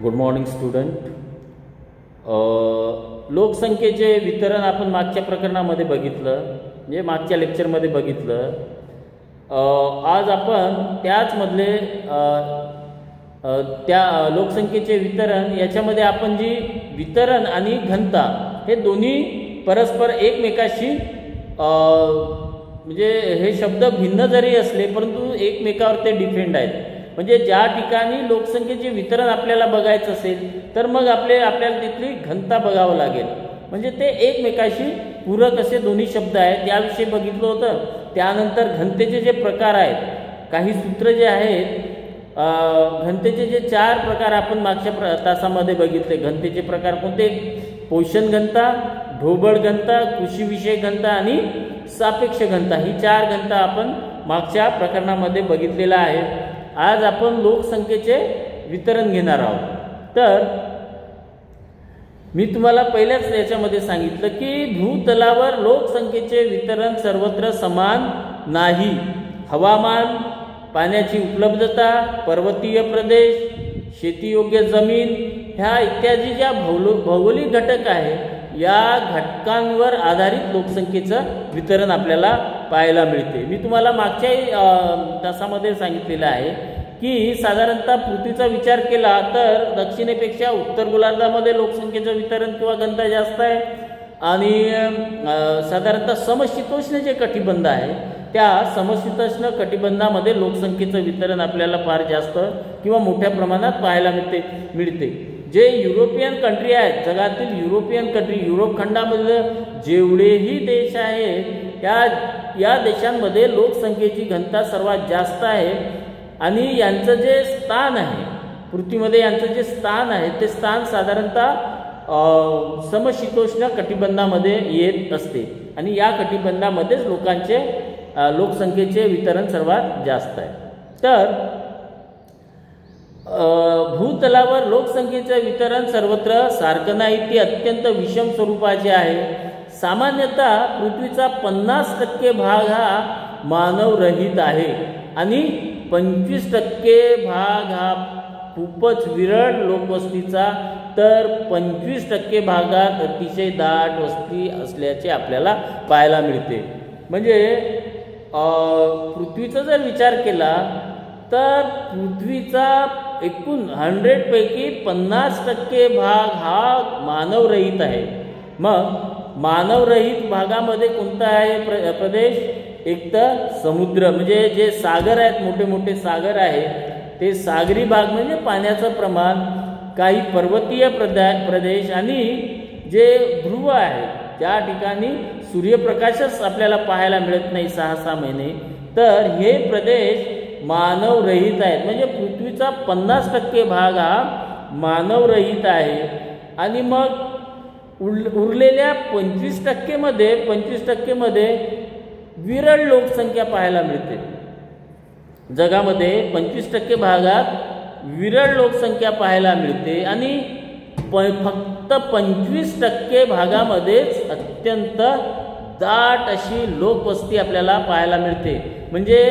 Good morning student. लोकसंख्येचे वितरण आपण मागच्या प्रकरणामध्ये बघितलं, म्हणजे मागच्या लेक्चरमध्ये बघितलं. आज आपण त्याचमधले त्या लोकसंख्येचे वितरण याच्यामध्ये आपण जी वितरण आणि घनता हे दोन्ही परस्पर एकमेकाशी म्हणजे हे शब्द भिन्न जरी असले परंतु एकमेकावर ते डिपेंड आहेत. म्हणजे ज्या ठिकाणी लोकसंख्येचे वितरण आपल्याला बघायचं असेल तर मग आपल्याला तिथली घनता बघावं लागेल. म्हणजे ते एकमेकाशी पूरक असे दोन्ही शब्द आहेत, त्याविषयी बघितलं होतं. त्यानंतर घनतेचे जे प्रकार आहेत, काही सूत्र जे आहेत, घनतेचे जे 4 प्रकार आपण मागच्या तासामध्ये बघितले. घनतेचे प्रकार कोणते? पोषण घनता, ढोबळ घनता, कृषीविषयक घनता आणि सापेक्ष घनता. ही 4 घनता आपण मागच्या प्रकरणामध्ये बघितलेला आहे. आज आपण लोकसंख्येचे वितरण घेणार आहोत. तर मी तुम्हाला पहिल्याच याच्यामध्ये सांगितलं की भूतलावर लोकसंख्येचे वितरण सर्वत्र समान नाही. हवामान, पाण्याची उपलब्धता, पर्वतीय प्रदेश, शेतीयोग्य जमीन ह्या इत्यादी ज्या भौगोलिक घटक आहे या घटकांवर आधारित लोकसंख्येचं वितरण आपल्याला पाहायला मिळते. मी तुम्हाला मागच्या तासामध्ये सांगितलेलं आहे की साधारणतः पृथ्वीचा विचार केला तर दक्षिणेपेक्षा उत्तर गोलार्धामध्ये लोकसंख्येचं वितरण किंवा घनता जास्त आहे. आणि साधारणतः समशीतोष्ण जे कटिबंध आहे त्या समशीतोष्ण कटिबंधामध्ये लोकसंख्येचं वितरण आपल्याला फार जास्त किंवा मोठ्या प्रमाणात पाहायला मिळते. जे युरोपियन कंट्री आहेत, जगातील युरोपियन कंट्री, युरोप खंडामधले जेवढेही देश आहेत या देशांमध्ये लोकसंख्येची घनता सर्वात जास्त आहे. आणि यांचं जे स्थान आहे पृथ्वीमध्ये, यांचं जे स्थान आहे ते स्थान साधारणतः समशीतोष्ण कटिबंधामध्ये येत असते. आणि या कटिबंधामध्येच लोकसंख्येचे वितरण सर्वात जास्त आहे. तर भूतलावर लोकसंख्येचे वितरण सर्वत्र सारखं नाही, ते अत्यंत विषम स्वरूपाचे आहे. सामान्यतः पृथ्वीचा 50% भाग हा मानवरहित आहे आणि 25% भाग हा खूपच विरळ लोकवस्तीचा, तर 25% भागात अतिशय दाट वस्ती असल्याचे आपल्याला पाहायला मिळते. म्हणजे पृथ्वीचा जर विचार केला तर पृथ्वीचा एकूण 100 पैकी 50% भाग हा मानवरहित आहे. मग मानवरहित भागामध्ये कोणता आहे प्रदेश? एक तर समुद्र, म्हणजे जे सागर आहेत, मोठे मोठे सागर आहेत ते सागरी भाग म्हणजे पाण्याचं प्रमाण, काही पर्वतीय प्रदेश आणि जे ध्रुव आहे त्या ठिकाणी सूर्यप्रकाशच आपल्याला पाहायला मिळत नाही 6-6 महिने, तर हे प्रदेश मानवरहित आहेत. म्हणजे पृथ्वीचा 50% भाग हा मानवरहित आहे. आणि मग उरलेल्या 25% मध्ये विरळ लोकसंख्या पाहायला मिळते. जगामध्ये 25% भागात विरळ लोकसंख्या पाहायला मिळते आणि फक्त 25% भागामध्येच अत्यंत दाट अशी लोकवस्ती आपल्याला पाहायला मिळते. म्हणजे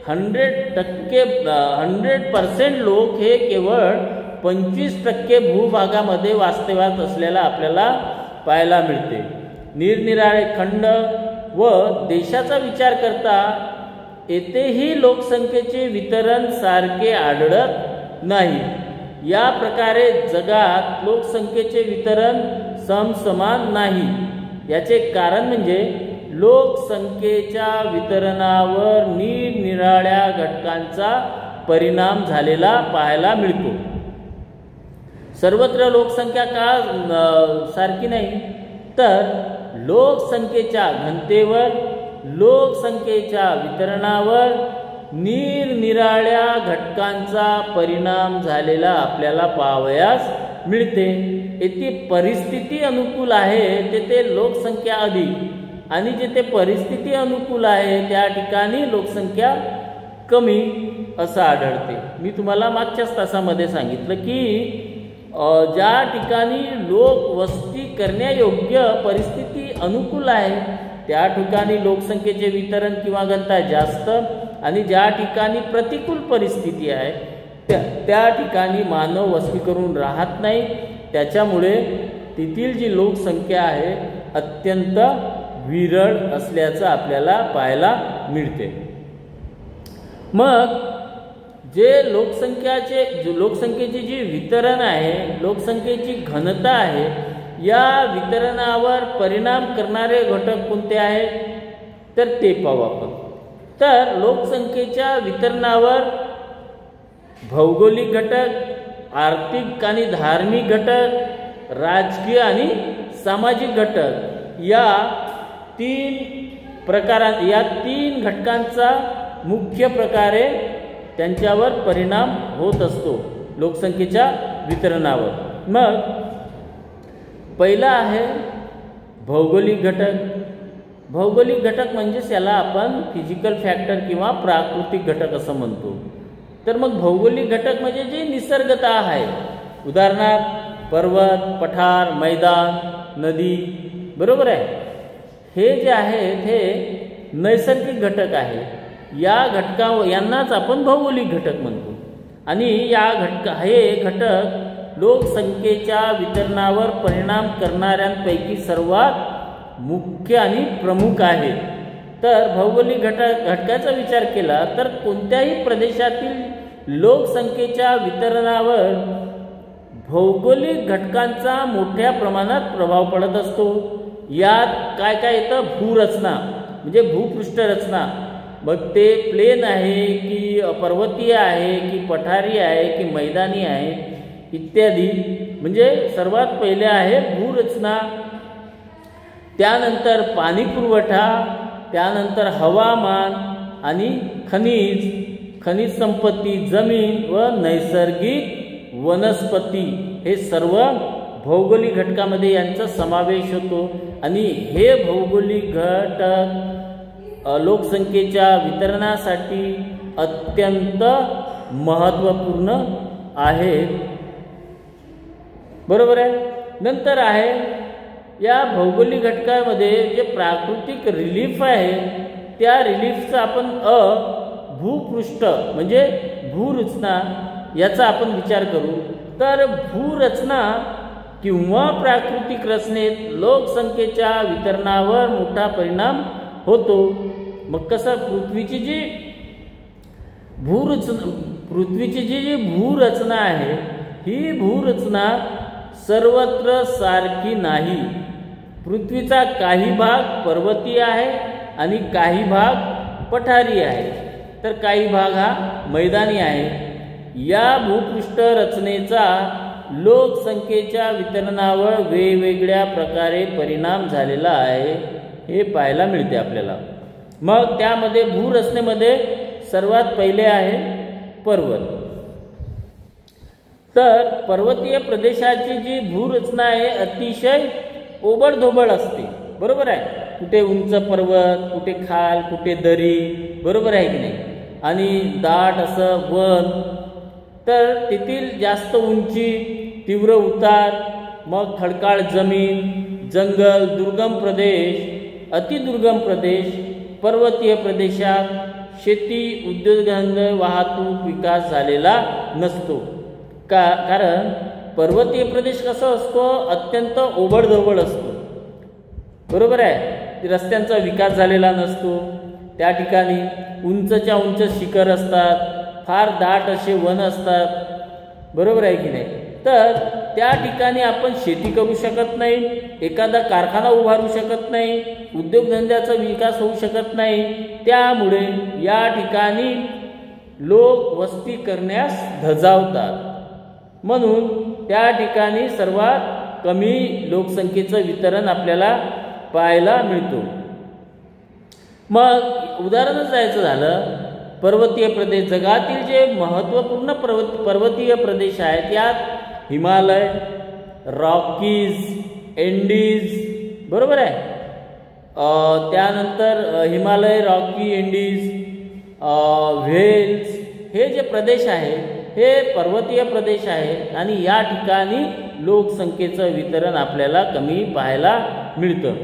100% लोक हे केवळ 25% भूभागामध्ये वास्तव्यात असलेला आपल्याला पाहायला मिळते. निरनिराळे खंड व देशाचा विचार करता येथेही लोकसंख्येचे वितरण सारखे आढळत नाही. या प्रकारे जगात लोकसंख्येचे वितरण समसमान नाही. याचे कारण म्हणजे लोकसंख्येच्या वितरणावर निरनिराळ्या घटकांचा परिणाम झालेला पाहायला मिळतो. सर्वत्र लोकसंख्या का सारखी नाही? तर लोकसंख्येच्या घनतेवर, लोकसंख्येच्या वितरणावर निरनिराळ्या घटकांचा परिणाम झालेला आपल्याला पाहावयास मिळते. येथे परिस्थिती अनुकूल आहे तेथे लोकसंख्या अधिक आणि जिथे परिस्थिती अनुकूल आहे त्या ठिकाणी लोकसंख्या कमी असं आढळते. मी तुम्हाला मागच्याच तासामध्ये सांगितलं की ज्या ठिकाणी लोकवस्ती करण्यायोग्य परिस्थिती अनुकूल आहे त्या ठिकाणी लोकसंख्येचे वितरण किंवा घनता जास्त, आणि ज्या ठिकाणी प्रतिकूल परिस्थिती आहे त्या ठिकाणी मानव वस्ती करून राहत नाही, त्याच्यामुळे तेथील जी लोकसंख्या आहे अत्यंत विरळ असल्याचं आपल्याला पाहायला मिळते. मग जे लोकसंख्येचे जे वितरण आहे, लोकसंख्येची घनता आहे, या वितरणावर परिणाम करणारे घटक कोणते आहेत तर ते पाहू आपण. तर लोकसंख्येच्या वितरणावर भौगोलिक घटक, आर्थिक आणि धार्मिक घटक, राजकीय आणि सामाजिक घटक या तीन घटकांचा मुख्य प्रकारे त्यांच्यावर परिणाम होत असतो लोकसंख्येच्या वितरणावर. मग पहिला आहे भौगोलिक घटक. भौगोलिक घटक म्हणजेच याला आपण फिजिकल फॅक्टर किंवा प्राकृतिक घटक असं म्हणतो. तर मग भौगोलिक घटक म्हणजे जे निसर्गता आहे, उदाहरणार्थ पर्वत, पठार, मैदान, नदी, बरोबर आहे. हे जे आहेत हे नैसर्गिक घटक आहे. यांनाच आपण भौगोलिक घटक म्हणतो. आणि हे घटक लोकसंख्येच्या वितरणावर परिणाम करणाऱ्यांपैकी सर्वात मुख्य आणि प्रमुख आहेत. तर भौगोलिक घटकाचा विचार केला तर कोणत्याही प्रदेशातील लोकसंख्येच्या वितरणावर भौगोलिक घटकांचा मोठ्या प्रमाणात प्रभाव पडत असतो. यात काय काय येतं, भूरचना म्हणजे भूपृष्ठ रचना, मग ते प्लेन आहे की पर्वतीय आहे की पठारी आहे की मैदानी आहे इत्यादी. म्हणजे सर्वात पहिले आहे भूरचना, त्यानंतर पाणी पुरवठा, त्यानंतर हवामान आणि खनिज संपत्ती, जमीन व नैसर्गिक वनस्पती, हे सर्व भौगोलिक घटकामध्ये यांचा समावेश होतो. आणि हे भौगोलिक घटक लोकसंख्येच्या वितरणासाठी अत्यंत महत्त्वपूर्ण आहेत. बरोबर आहे. नंतर आहे या भौगोलिक घटकामध्ये जे प्राकृतिक रिलीफ आहे त्या रिलीफचा आपण भूपृष्ठ म्हणजे भूरचना याचा आपण विचार करू. तर भूरचना किंवा प्राकृतिक रचनेत लोकसंख्येच्या वितरणावर मोठा परिणाम होतो. मग कसं, पृथ्वीची जी भूरचना आहे ही भूरचना सर्वत्र सारखी नाही. पृथ्वीचा काही भाग पर्वतीय आहे आणि काही भाग पठारी आहे, तर काही भाग हा मैदानी आहे. या भूपृष्ठ रचनेचा लोकसंख्येच्या वितरणावर वेगवेगळ्या प्रकारे परिणाम झालेला आहे हे पाहायला मिळते आपल्याला. मग त्यामध्ये भूरचनेमध्ये सर्वात पहिले आहे पर्वत. तर पर्वतीय प्रदेशाची जी भूरचना आहे अतिशय ओबडधोबड असते. बरोबर आहे. कुठे उंच पर्वत, कुठे खाल, कुठे दरी, बरोबर आहे की नाही, आणि दाट असं वन. तर तेथील जास्त उंची, तीव्र उतार, मग खडकाळ जमीन, जंगल, दुर्गम प्रदेश, अतिदुर्गम प्रदेश. पर्वतीय प्रदेशात शेती, उद्योगधंदे, वाहतूक विकास झालेला नसतो. कारण पर्वतीय प्रदेश कसा असतो, अत्यंत ओबडधोबड असतो. बरोबर आहे. रस्त्यांचा विकास झालेला नसतो. त्या ठिकाणी उंचच्या उंच शिखर असतात, फार दाट असे वन असतात. बरोबर आहे की नाही. तर त्या ठिकाणी आपण शेती करू शकत नाही, एखादा कारखाना उभारू शकत नाही, उद्योगधंद्याचा विकास होऊ शकत नाही. त्यामुळे या ठिकाणी लोक वस्ती करण्यास धजावतात. म्हणून त्या ठिकाणी सर्वात कमी लोकसंख्येचं वितरण आपल्याला पाहायला मिळतो. मग उदाहरणच द्यायचं झालं, पर्वतीय प्रदेश, जगातील जे महत्त्वपूर्ण पर्वतीय प्रदेश आहेत यात हिमालय, रॉकीज, एंडीज, बरोबर आहे. त्यानंतर हिमालय, रॉकी, एंडीज, व्हेल्स, हे जे प्रदेश आहेत हे पर्वतीय प्रदेश आहेत आणि या ठिकाणी लोकसंख्येचं वितरण आपल्याला कमी पाहायला मिळतं.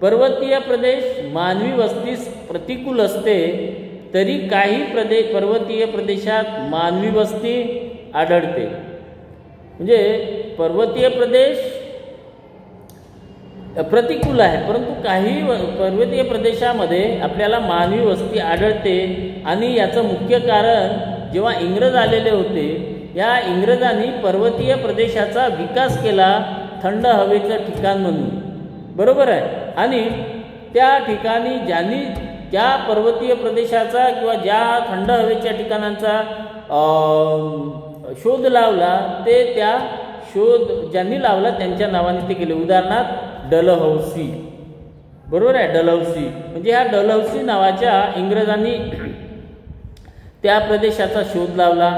पर्वतीय प्रदेश मानवी वस्तीस प्रतिकूल असते, तरी काही पर्वतीय प्रदेशात मानवी वस्ती आढळते. म्हणजे पर्वतीय प्रदेश प्रतिकूल आहे, परंतु काही पर्वतीय प्रदेशामध्ये आपल्याला मानवी वस्ती आढळते. आणि याचं मुख्य कारण जेव्हा इंग्रज आलेले होते, या इंग्रजांनी पर्वतीय प्रदेशाचा विकास केला थंड हवेचं ठिकाण म्हणून, बरोबर आहे. आणि त्या ठिकाणी ज्यांनी ज्या पर्वतीय प्रदेशाचा किंवा ज्या थंड हवेच्या ठिकाणांचा शोध लावला, ते त्या शोध ज्यांनी लावला त्यांच्या नावाने ते केले. उदाहरणार्थ डलहौसी, बरोबर आहे. डलहौसी म्हणजे ह्या डलहौसी नावाच्या इंग्रजांनी त्या प्रदेशाचा शोध लावला,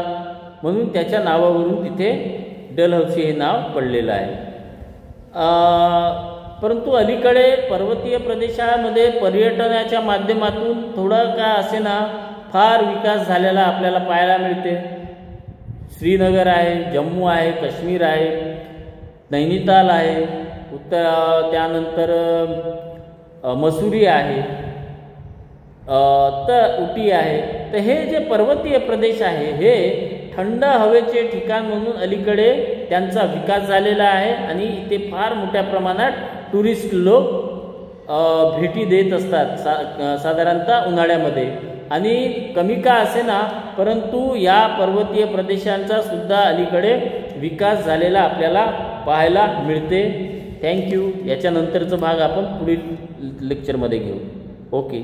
म्हणून त्याच्या नावावरून तिथे डलहौसी हे नाव पडलेलं आहे. परंतु अलीकडे पर्वतीय प्रदेशामध्ये पर्यटनाच्या माध्यमातून थोडं का असेना फार विकास झालेला आपल्याला पाहायला मिळते. श्रीनगर आहे, जम्मू आहे, काश्मीर आहे, नैनिताल आहे, त्यानंतर मसुरी आहे, तर उटी आहे. तर हे जे पर्वतीय प्रदेश आहे हे थंड हवेचे ठिकाण म्हणून अलीकडे त्यांचा विकास झालेला आहे. आणि इथे फार मोठ्या प्रमाणात टुरिस्ट लोक भेटी देत असतात, साधारणतः उन्हाळ्यामध्ये. आणि कमी का असेना, परंतु या पर्वतीय प्रदेशांचा सुद्धा अलीकडे विकास झालेला आपल्याला पाहायला मिळते. थँक्यू. याच्यानंतरचा भाग आपण पुढील लेक्चरमध्ये घेऊ. ओके.